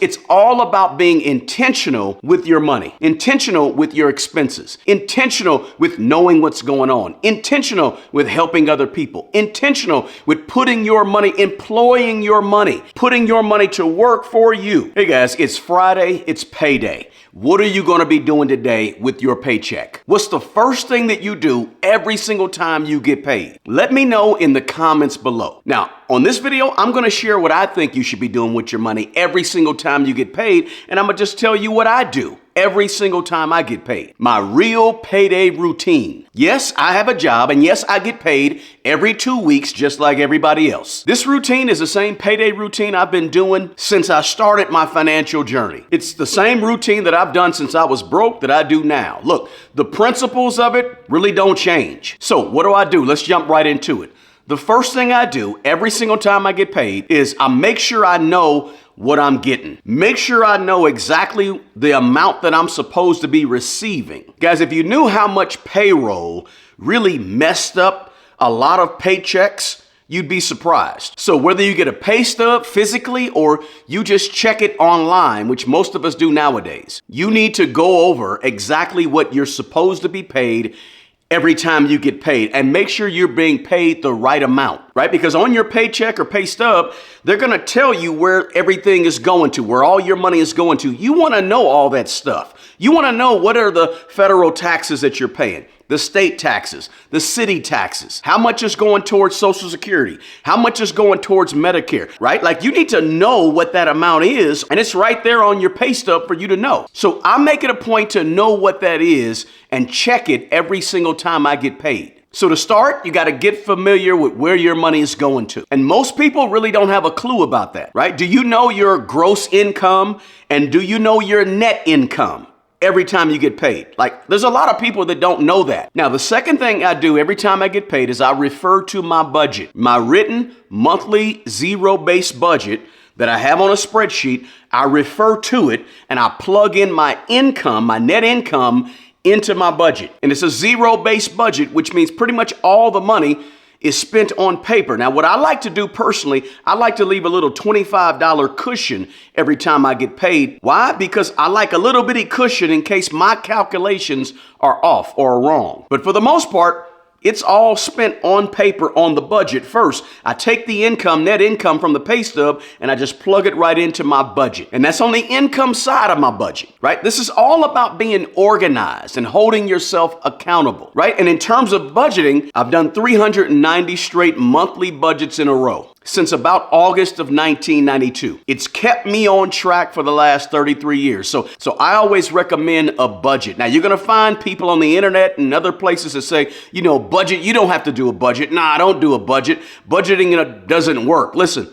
It's all about being intentional with your money, intentional with your expenses, intentional with knowing what's going on, intentional with helping other people, intentional with putting your money, employing your money, putting your money to work for you. Hey guys, it's Friday, it's payday. What are you going to be doing today with your paycheck? What's the first thing that you do every single time you get paid? Let me know in the comments below. Now, on this video, I'm going to share what I think you should be doing with your money every single time you get paid, and I'm going to just tell you what I do every single time I get paid. My real payday routine. Yes, I have a job, and yes, I get paid every 2 weeks just like everybody else. This routine is the same payday routine I've been doing since I started my financial journey. It's the same routine that I've done since I was broke that I do now. Look, the principles of it really don't change. So what do? Let's jump right into it. The first thing I do every single time I get paid is I make sure I know what I'm getting. Make sure I know exactly the amount that I'm supposed to be receiving. Guys, if you knew how much payroll really messed up a lot of paychecks, you'd be surprised. So whether you get a pay stub physically or you just check it online, which most of us do nowadays, you need to go over exactly what you're supposed to be paid every time you get paid, and make sure you're being paid the right amount, right? Because on your paycheck or pay stub, they're going to tell you where everything is going to, where all your money is going to. You want to know all that stuff. You want to know what are the federal taxes that you're paying, the state taxes, the city taxes, how much is going towards Social Security, how much is going towards Medicare, right? Like you need to know what that amount is, and it's right there on your pay stub for you to know. So I make it a point to know what that is and check it every single time I get paid. So to start, you got to get familiar with where your money is going to. And most people really don't have a clue about that, right? Do you know your gross income and do you know your net income every time you get paid? Like, there's a lot of people that don't know that. Now, the second thing I do every time I get paid is I refer to my budget, my written monthly zero-based budget that I have on a spreadsheet. I refer to it and I plug in my income, my net income, into my budget. And it's a zero-based budget, which means pretty much all the money is spent on paper. Now, what I like to do personally, I like to leave a little $25 cushion every time I get paid. Why? Because I like a little bitty cushion in case my calculations are off or wrong. But for the most part, it's all spent on paper on the budget first. I take the income, net income from the pay stub, and I just plug it right into my budget. And that's on the income side of my budget, right? This is all about being organized and holding yourself accountable, right? And in terms of budgeting, I've done 390 straight monthly budgets in a row since about August of 1992. It's kept me on track for the last 33 years. So I always recommend a budget. Now, you're going to find people on the internet and other places that say, you know, budget, you don't have to do a budget. Nah, don't do a budget. Budgeting doesn't work. Listen,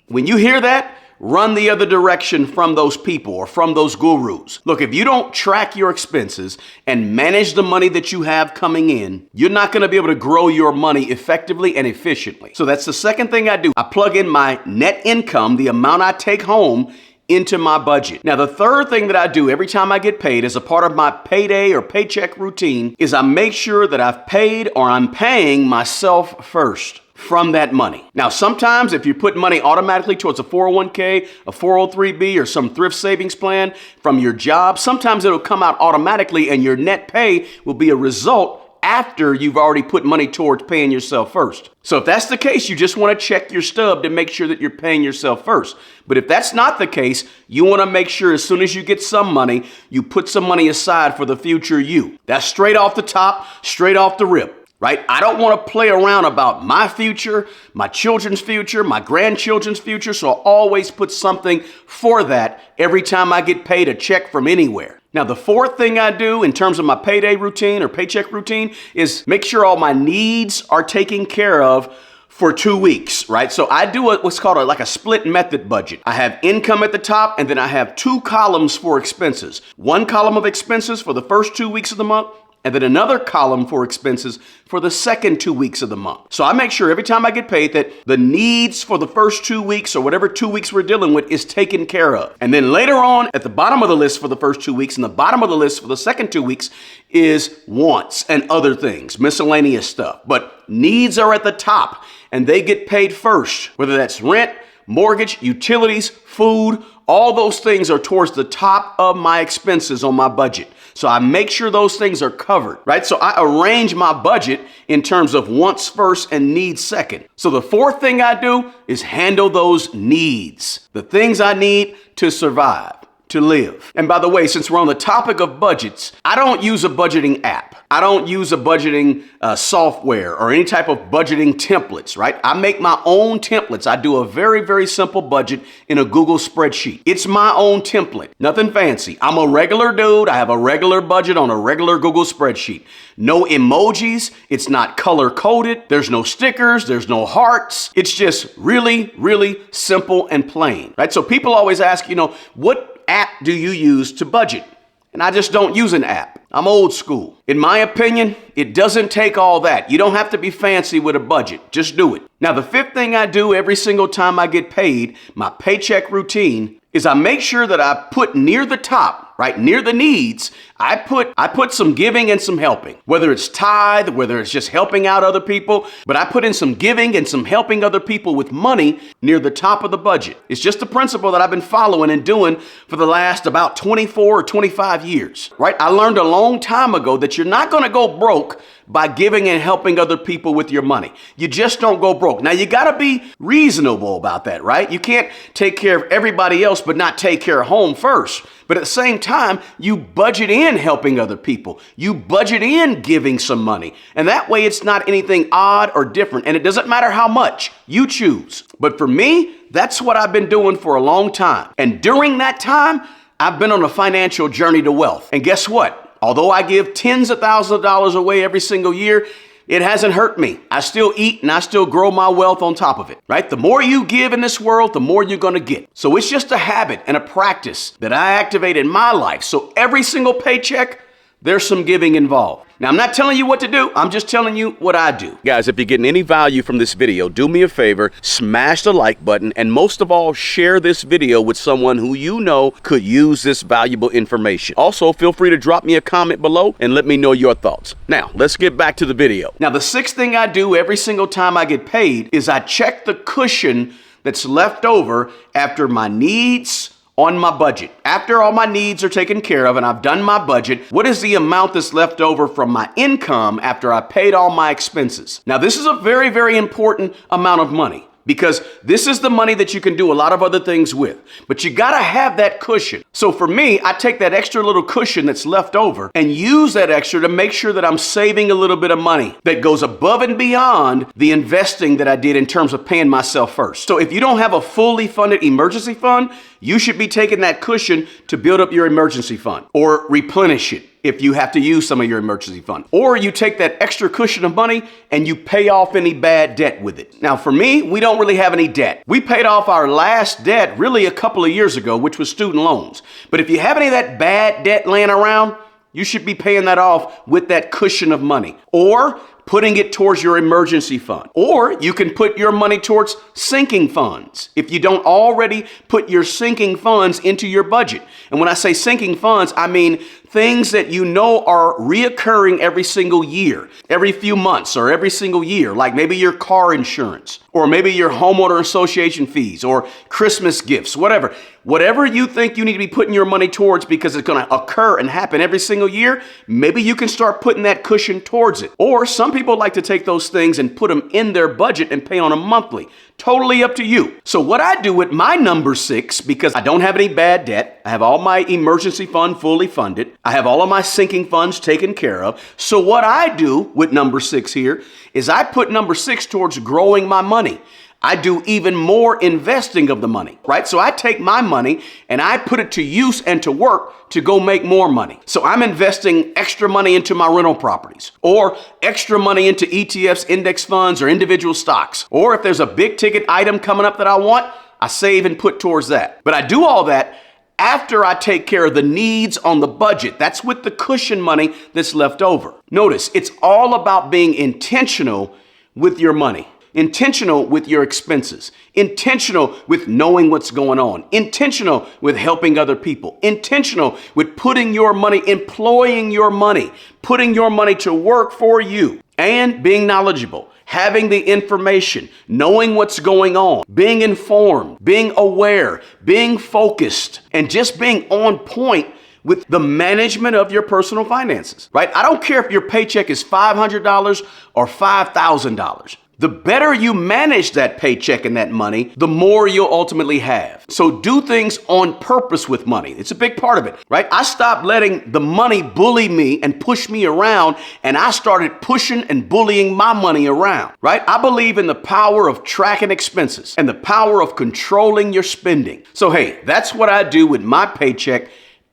when you hear that, run the other direction from those people or from those gurus. Look, if you don't track your expenses and manage the money that you have coming in, you're not going to be able to grow your money effectively and efficiently. So that's the second thing I do. I plug in my net income, the amount I take home, into my budget. Now, the third thing that I do every time I get paid as a part of my payday or paycheck routine is I make sure that I've paid or I'm paying myself first from that money. Now, sometimes if you put money automatically towards a 401k, a 403b, or some thrift savings plan from your job, sometimes it'll come out automatically and your net pay will be a result after you've already put money towards paying yourself first. So if that's the case, you just want to check your stub to make sure that you're paying yourself first. But if that's not the case, you want to make sure as soon as you get some money, you put some money aside for the future you. That's straight off the top, straight off the rip. Right? I don't want to play around about my future, my children's future, my grandchildren's future. So I always put something for that every time I get paid a check from anywhere. Now, the fourth thing I do in terms of my payday routine or paycheck routine is make sure all my needs are taken care of for 2 weeks, right? So I do what's called like a split method budget. I have income at the top, and then I have 2 columns for expenses. One column of expenses for the first 2 weeks of the month, and then another column for expenses for the second 2 weeks of the month. So I make sure every time I get paid that the needs for the first 2 weeks or whatever 2 weeks we're dealing with is taken care of. And then later on at the bottom of the list for the first 2 weeks and the bottom of the list for the second 2 weeks is wants and other things, miscellaneous stuff. But needs are at the top and they get paid first, whether that's rent, mortgage, utilities, food, All those things are towards the top of my expenses on my budget. So I make sure those things are covered, right? So I arrange my budget in terms of wants first and needs second. So the fourth thing I do is handle those needs, the things I need to survive, to live. And by the way, since we're on the topic of budgets, I don't use a budgeting app. I don't use a budgeting software or any type of budgeting templates, right? I make my own templates. I do a very, very simple budget in a Google spreadsheet. It's my own template, nothing fancy. I'm a regular dude. I have a regular budget on a regular Google spreadsheet. No emojis. It's not color coded. There's no stickers. There's no hearts. It's just really, really simple and plain, right? So people always ask, what app do you use to budget? And I just don't use an app. I'm old school. In my opinion, it doesn't take all that. You don't have to be fancy with a budget. Just do it. Now, the fifth thing I do every single time I get paid, my paycheck routine, is I make sure that I put near the top, right, near the needs, I put some giving and some helping. Whether it's tithe, whether it's just helping out other people, but I put in some giving and some helping other people with money near the top of the budget. It's just a principle that I've been following and doing for the last about 24 or 25 years, right? I learned a long time ago that you're not going to go broke by giving and helping other people with your money. You just don't go broke. Now, you got to be reasonable about that, right? You can't take care of everybody else but not take care of home first. But at the same time, you budget in helping other people. You budget in giving some money. And that way it's not anything odd or different. And it doesn't matter how much you choose. But for me, that's what I've been doing for a long time. And during that time, I've been on a financial journey to wealth. And guess what? Although I give tens of thousands of dollars away every single year, it hasn't hurt me. I still eat and I still grow my wealth on top of it, right? The more you give in this world, the more you're going to get. So it's just a habit and a practice that I activate in my life. So every single paycheck, there's some giving involved. Now, I'm not telling you what to do. I'm just telling you what I do. Guys, if you're getting any value from this video, do me a favor, smash the like button, and most of all, share this video with someone who you know could use this valuable information. Also, feel free to drop me a comment below and let me know your thoughts. Now, let's get back to the video. Now, the sixth thing I do every single time I get paid is I check the cushion that's left over after my needs on my budget. After all my needs are taken care of and I've done my budget, what is the amount that's left over from my income after I paid all my expenses? Now, this is a very, very important amount of money, because this is the money that you can do a lot of other things with. But you got to have that cushion. So for me, I take that extra little cushion that's left over and use that extra to make sure that I'm saving a little bit of money that goes above and beyond the investing that I did in terms of paying myself first. So if you don't have a fully funded emergency fund, you should be taking that cushion to build up your emergency fund or replenish it if you have to use some of your emergency fund. Or you take that extra cushion of money and you pay off any bad debt with it. Now, for me, we don't really have any debt. We paid off our last debt really a couple of years ago, which was student loans. But if you have any of that bad debt laying around, you should be paying that off with that cushion of money, or putting it towards your emergency fund. Or you can put your money towards sinking funds if you don't already put your sinking funds into your budget. And when I say sinking funds, I mean things that you know are reoccurring every single year, every few months or every single year, like maybe your car insurance, or maybe your homeowner association fees, or Christmas gifts, whatever. Whatever you think you need to be putting your money towards because it's going to occur and happen every single year, maybe you can start putting that cushion towards it. Or some people like to take those things and put them in their budget and pay on a monthly. Totally up to you. So what I do with my number 6, because I don't have any bad debt, I have all my emergency fund fully funded, I have all of my sinking funds taken care of. So what I do with number 6 here is I put number 6 towards growing my money. I do even more investing of the money, right? So I take my money and I put it to use and to work to go make more money. So I'm investing extra money into my rental properties, or extra money into ETFs, index funds, or individual stocks. Or if there's a big ticket item coming up that I want, I save and put towards that. But I do all that after I take care of the needs on the budget. That's with the cushion money that's left over. Notice, it's all about being intentional with your money. Intentional with your expenses, intentional with knowing what's going on, intentional with helping other people, intentional with putting your money, employing your money, putting your money to work for you, and being knowledgeable. having the information, knowing what's going on, being informed, being aware, being focused, and just being on point with the management of your personal finances, right? I don't care if your paycheck is $500 or $5,000. The better you manage that paycheck and that money, the more you'll ultimately have. So do things on purpose with money. It's a big part of it, right? I stopped letting the money bully me and push me around, and I started pushing and bullying my money around, right? I believe in the power of tracking expenses and the power of controlling your spending. So hey, that's what I do with my paycheck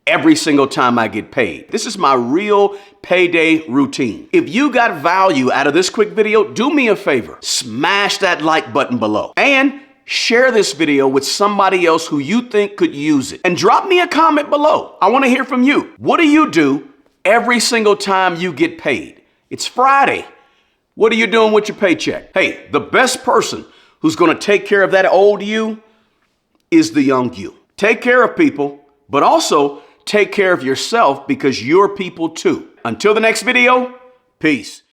every single time I get paid. This is my real payday routine. If you got value out of this quick video, do me a favor. Smash that like button below and share this video with somebody else who you think could use it. And drop me a comment below. I want to hear from you. What do you do every single time you get paid? It's Friday. What are you doing with your paycheck? Hey, the best person who's going to take care of that old you is the young you. Take care of people, but also take care of yourself because you're people too. Until the next video, peace.